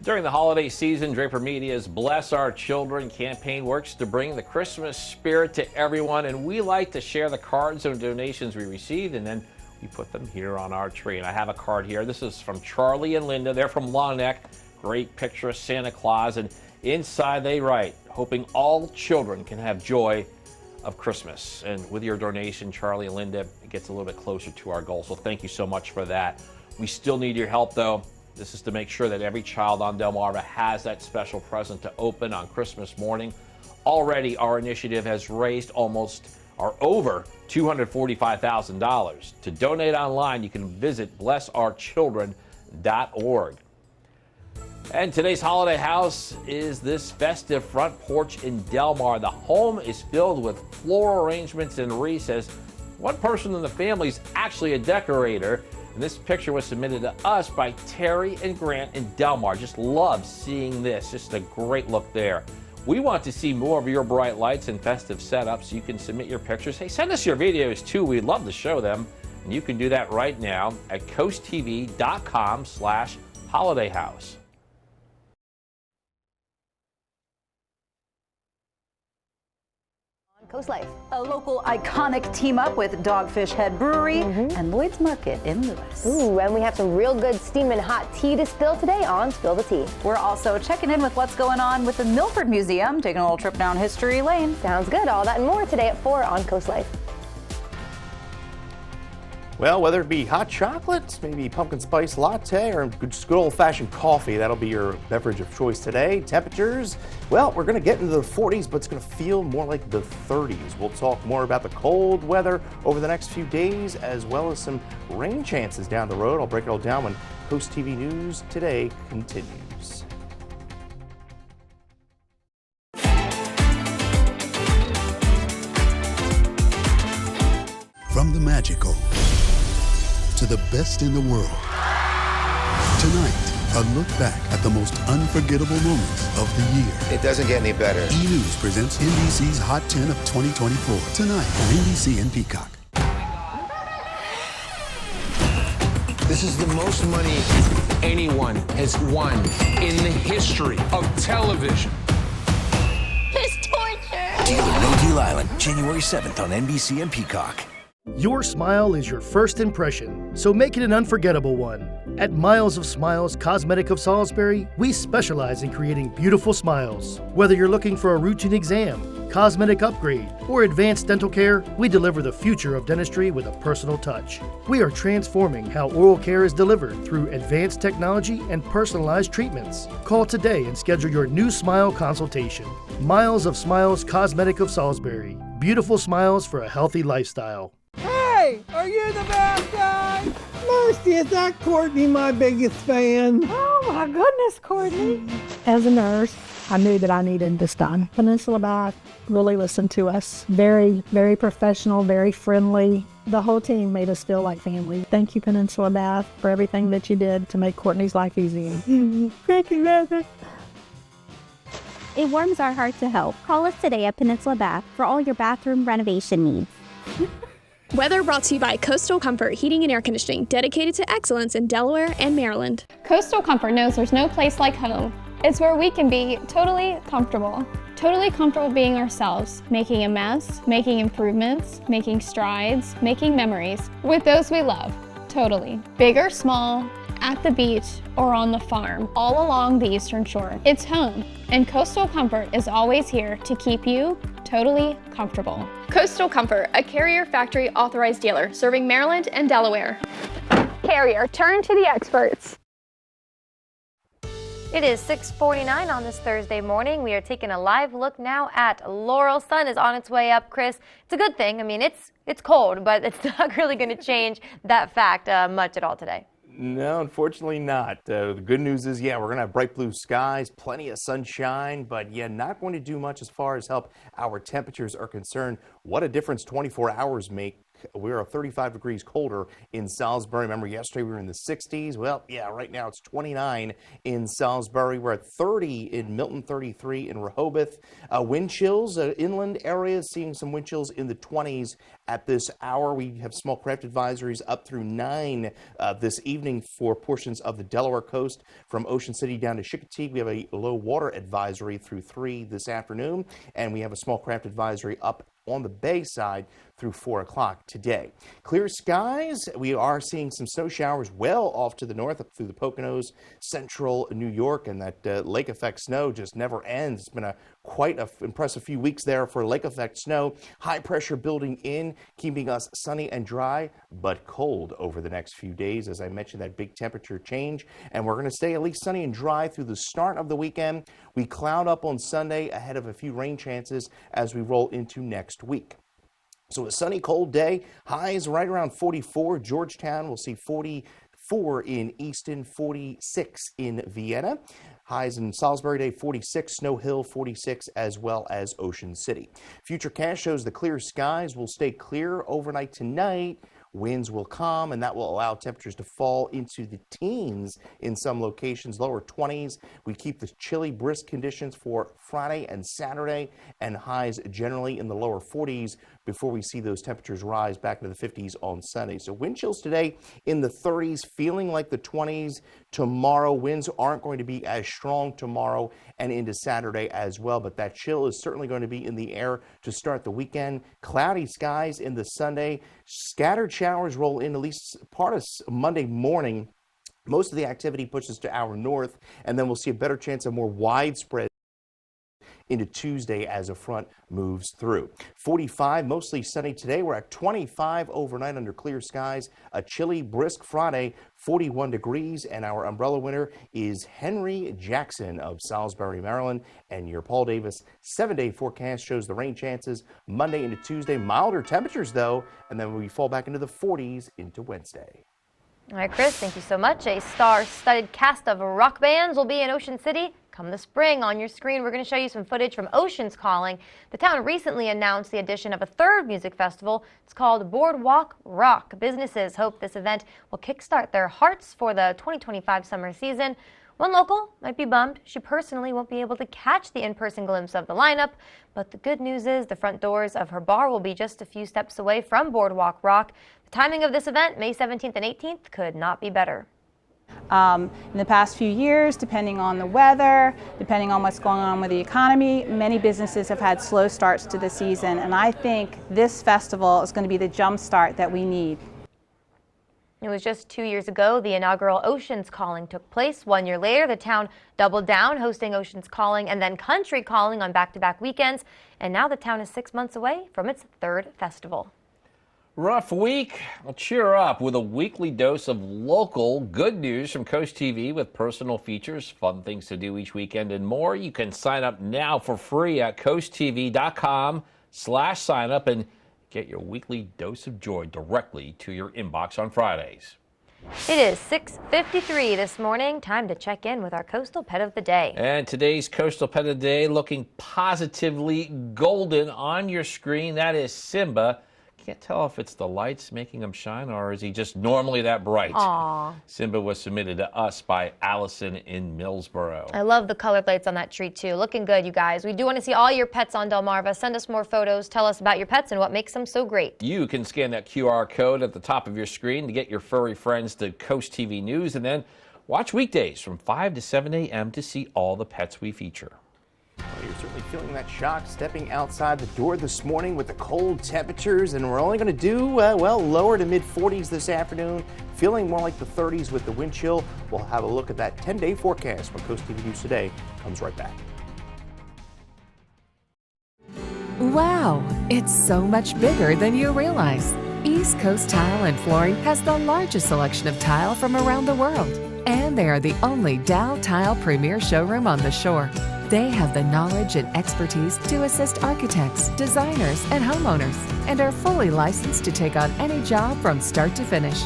Speaker 5: During the holiday season, Draper Media's Bless Our Children campaign works to bring the Christmas spirit to everyone, and we like to share the cards and donations we received, and then we put them here on our tree. And I have a card here. This is from Charlie and Linda. They're from Long Neck. Great picture of Santa Claus, and inside they write, hoping all children can have joy of Christmas. And with your donation, Charlie and Linda, it gets a little bit closer to our goal, so thank you so much for that. We still need your help, though. This is to make sure that every child on Delmarva has that special present to open on Christmas morning. Already, our initiative has raised almost are over $245,000. To donate online, you can visit blessourchildren.org. And today's holiday house is this festive front porch in Del Mar. The home is filled with floral arrangements and wreaths, as one person in the family is actually a decorator. And this picture was submitted to us by Terry and Grant in Del Mar. Just love seeing this. Just a great look there. We want to see more of your bright lights and festive setups. You can submit your pictures. Hey, send us your videos too. We'd love to show them. And you can do that right now at coasttv.com/holidayhouse.
Speaker 1: Coast Life. A local iconic team up with Dogfish Head Brewery and Lloyd's Market in Lewis.
Speaker 4: Ooh, and we have some real good steaming hot tea to spill today on Spill the Tea.
Speaker 1: We're also checking in with what's going on with the Milford Museum, taking a little trip down history lane.
Speaker 4: Sounds good. All that and more today at 4 on Coast Life.
Speaker 30: Well, whether it be hot chocolate, maybe pumpkin spice latte, or just good old-fashioned coffee, that'll be your beverage of choice today. Temperatures, well, we're going to get into the 40s, but it's going to feel more like the 30s. We'll talk more about the cold weather over the next few days, as well as some rain chances down the road. I'll break it all down when Coast TV News Today continues.
Speaker 8: From the magical to the best in the world. Tonight, a look back at the most unforgettable moments of the year.
Speaker 9: It doesn't get any better.
Speaker 8: E! News presents NBC's Hot 10 of 2024. Tonight on NBC and Peacock.
Speaker 10: This is the most money anyone has won in the history of television.
Speaker 24: It's torture!
Speaker 22: Deal or No Deal Island, January 7th on NBC and Peacock.
Speaker 25: Your smile is your first impression, so make it an unforgettable one. At Miles of Smiles Cosmetic of Salisbury, we specialize in creating beautiful smiles. Whether you're looking for a routine exam, cosmetic upgrade, or advanced dental care, we deliver the future of dentistry with a personal touch. We are transforming how oral care is delivered through advanced technology and personalized treatments. Call today and schedule your new smile consultation. Miles of Smiles Cosmetic of Salisbury. Beautiful smiles for a healthy lifestyle.
Speaker 26: Hey, are you the bad guy? Mercy, is that Courtney my biggest fan?
Speaker 27: Oh my goodness, Courtney. As a nurse, I knew that I needed this done. Peninsula Bath really listened to us. Very, very professional, very friendly. The whole team made us feel like family. Thank you, Peninsula Bath, for everything that you did to make Courtney's life easy.
Speaker 26: Thank you, Mother.
Speaker 28: It warms our heart to help. Call us today at Peninsula Bath for all your bathroom renovation needs.
Speaker 29: Weather brought to you by Coastal Comfort Heating and Air Conditioning, dedicated to excellence in Delaware and Maryland.
Speaker 18: Coastal Comfort knows there's no place like home. It's where we can be totally comfortable being ourselves, making a mess, making improvements, making strides, making memories with those we love, totally. Big or small, at the beach or on the farm, all along the Eastern Shore. It's home, and Coastal Comfort is always here to keep you totally comfortable.
Speaker 29: Coastal Comfort, a Carrier Factory authorized dealer serving Maryland and Delaware. Carrier, turn to the experts.
Speaker 4: It is 6:49 on this Thursday morning. We are taking a live look now at Laurel. Sun is on its way up, Chris. It's a good thing. I mean, it's cold, but it's not really going to change that fact much at all today.
Speaker 30: No, unfortunately not. The good news is, yeah, we're going to have bright blue skies, plenty of sunshine, but yeah, not going to do much as far as help our temperatures are concerned. What a difference 24 hours make. We're 35 degrees colder in Salisbury. Remember, yesterday we were in the 60s. Well, yeah, right now it's 29 in Salisbury. We're at 30 in Milton, 33 in Rehoboth. Wind chills, inland areas seeing some wind chills in the 20s at this hour. We have small craft advisories up through 9 this evening for portions of the Delaware coast from Ocean City down to Chickateague. We have a low water advisory through 3 this afternoon, and we have a small craft advisory up on the bay side through 4 o'clock today. Clear skies. We are seeing some snow showers well off to the north up through the Poconos, central New York, and that lake effect snow just never ends. It's been quite an impressive few weeks there for lake effect snow. High pressure building in, keeping us sunny and dry, but cold over the next few days. As I mentioned, that big temperature change, and we're going to stay at least sunny and dry through the start of the weekend. We cloud up on Sunday ahead of a few rain chances as we roll into next week. So a sunny, cold day. Highs right around 44. Georgetown will see 44 in Easton, 46 in Vienna. Highs in Salisbury Day 46, Snow Hill 46, as well as Ocean City. Futurecast shows the clear skies will stay clear overnight tonight. Winds will calm, and that will allow temperatures to fall into the teens in some locations, lower 20s. We keep the chilly, brisk conditions for Friday and Saturday, and highs generally in the lower 40s before we see those temperatures rise back into the 50s on Sunday. So wind chills today in the 30s, feeling like the 20s tomorrow. Winds aren't going to be as strong tomorrow and into Saturday as well, but that chill is certainly going to be in the air to start the weekend. Cloudy skies in the Sunday. Scattered showers roll in at least part of Monday morning. Most of the activity pushes to our north, and then we'll see a better chance of more widespread into Tuesday as a front moves through. 45, mostly sunny today. We're at 25 overnight under clear skies. A chilly, brisk Friday, 41 degrees, and our umbrella winner is Henry Jackson of Salisbury, Maryland. And your Paul Davis 7-day forecast shows the rain chances Monday into Tuesday. Milder temperatures, though, and then we fall back into the 40s into Wednesday.
Speaker 4: All right, Chris, thank you so much. A star-studded cast of rock bands will be in Ocean City come the spring. On your screen, we're going to show you some footage from Oceans Calling. The town recently announced the addition of a third music festival. It's called Boardwalk Rock. Businesses hope this event will kickstart their hearts for the 2025 summer season. One local might be bummed. She personally won't be able to catch the in-person glimpse of the lineup, but the good news is the front doors of her bar will be just a few steps away from Boardwalk Rock. The timing of this event, May 17th and 18th, could not be better.
Speaker 2: In the past few years, depending on the weather, depending on what's going on with the economy, many businesses have had slow starts to the season, and I think this festival is going to be the jump start that we need.
Speaker 4: It was just 2 years ago the inaugural Oceans Calling took place. 1 year later, the town doubled down, hosting Oceans Calling and then Country Calling on back-to-back weekends. And now the town is 6 months away from its third festival.
Speaker 5: Rough week? Well, cheer up with a weekly dose of local good news from CoastTV with personal features, fun things to do each weekend, and more. You can sign up now for free at coasttv.com/signup and get your weekly dose of joy directly to your inbox on Fridays.
Speaker 4: It is 6:53 this morning. Time to check in with our Coastal Pet of the Day.
Speaker 5: And today's Coastal Pet of the Day looking positively golden on your screen. That is Simba. Can't tell if it's the lights making him shine or is he just normally that bright.
Speaker 4: Aww.
Speaker 5: Simba was submitted to us by Allison in Millsboro.
Speaker 4: I love the colored lights on that tree too. Looking good, you guys. We do want to see all your pets on Delmarva. Send us more photos. Tell us about your pets and what makes them so great.
Speaker 5: You can scan that QR code at the top of your screen to get your furry friends to Coast TV News, and then watch weekdays from 5 to 7 a.m. to see all the pets we feature.
Speaker 30: Well, you're certainly feeling that shock stepping outside the door this morning with the cold temperatures, and we're only going to do, lower to mid-40s this afternoon, feeling more like the 30s with the wind chill. We'll have a look at that 10-day forecast when Coast TV News Today comes right back.
Speaker 3: Wow, it's so much bigger than you realize. East Coast Tile and Flooring has the largest selection of tile from around the world, and they are the only Dow Tile Premier showroom on the shore. They have the knowledge and expertise to assist architects, designers, and homeowners, and are fully licensed to take on any job from start to finish.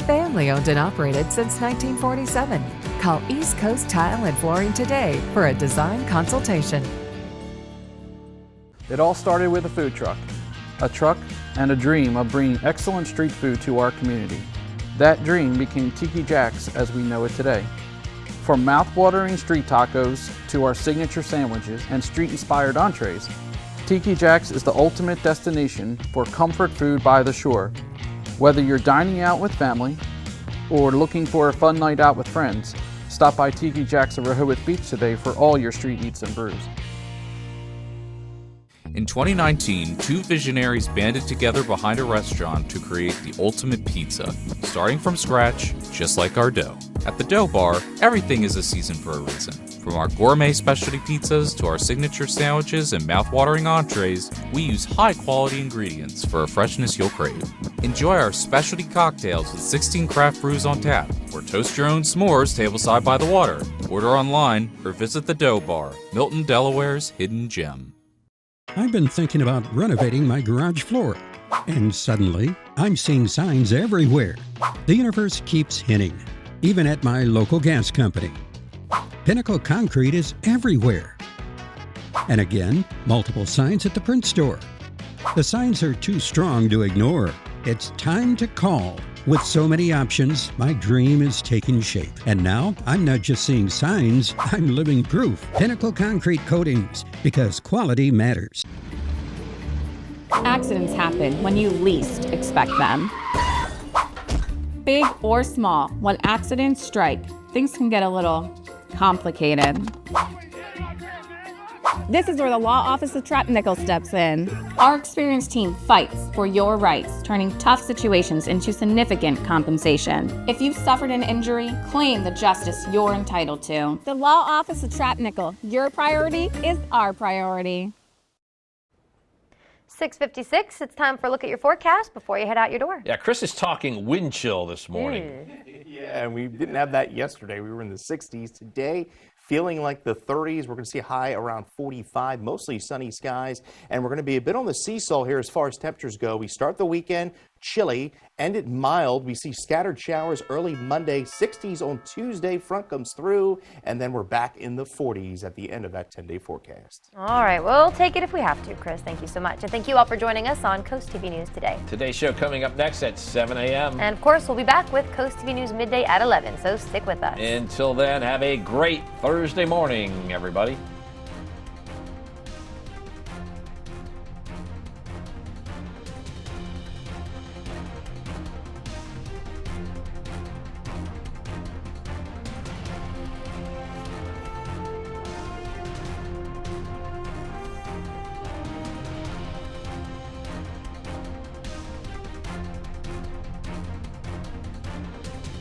Speaker 3: Family owned and operated since 1947. Call East Coast Tile and Flooring today for a design consultation.
Speaker 6: It all started with a food truck and a dream of bringing excellent street food to our community. That dream became Tiki Jack's as we know it today. From mouth-watering street tacos to our signature sandwiches and street-inspired entrees, Tiki Jack's is the ultimate destination for comfort food by the shore. Whether you're dining out with family or looking for a fun night out with friends, stop by Tiki Jack's at Rehoboth Beach today for all your street eats and brews.
Speaker 9: In 2019, two visionaries banded together behind a restaurant to create the ultimate pizza, starting from scratch, just like our dough. At the Dough Bar, everything is a season for a reason. From our gourmet specialty pizzas to our signature sandwiches and mouth-watering entrees, we use high-quality ingredients for a freshness you'll crave. Enjoy our specialty cocktails with 16 craft brews on tap, or toast your own s'mores tableside by the water. Order online or visit the Dough Bar, Milton, Delaware's hidden gem.
Speaker 8: I've been thinking about renovating my garage floor.
Speaker 11: And suddenly, I'm seeing signs everywhere. The universe keeps hinting, even at my local gas company. Pinnacle Concrete is everywhere. And again, multiple signs at the print store. The signs are too strong to ignore. It's time to call. With so many options, my dream is taking shape. And now, I'm not just seeing signs, I'm living proof. Pinnacle Concrete Coatings, because quality matters.
Speaker 12: Accidents happen when you least expect them. Big or small, when accidents strike, things can get a little complicated. This is where the law office of Trapp Nickel steps in. Our experienced team fights for your rights, turning tough situations into significant compensation. If you've suffered an injury, claim the justice you're entitled to. The law office of Trapp Nickel. Your priority is our priority.
Speaker 4: 6:56. It's time for a look at your forecast before you head out your door.
Speaker 5: Yeah, Chris is talking wind chill this morning.
Speaker 30: Yeah, and we didn't have that yesterday. We were in the 60s. Today, feeling like the 30s. We're going to see a high around 45, mostly sunny skies. And we're going to be a bit on the seesaw here as far as temperatures go. We start the weekend chilly, end it mild. We see scattered showers early Monday, 60s on Tuesday. Front comes through, and then we're back in the 40s at the end of that 10-day forecast.
Speaker 4: All right, we'll take it if we have to, Chris. Thank you so much. And thank you all for joining us on Coast TV News today.
Speaker 5: Today's show coming up next at 7 a.m.
Speaker 4: And of course, we'll be back with Coast TV News midday at 11, so stick with us.
Speaker 5: Until then, have a great Thursday morning, everybody.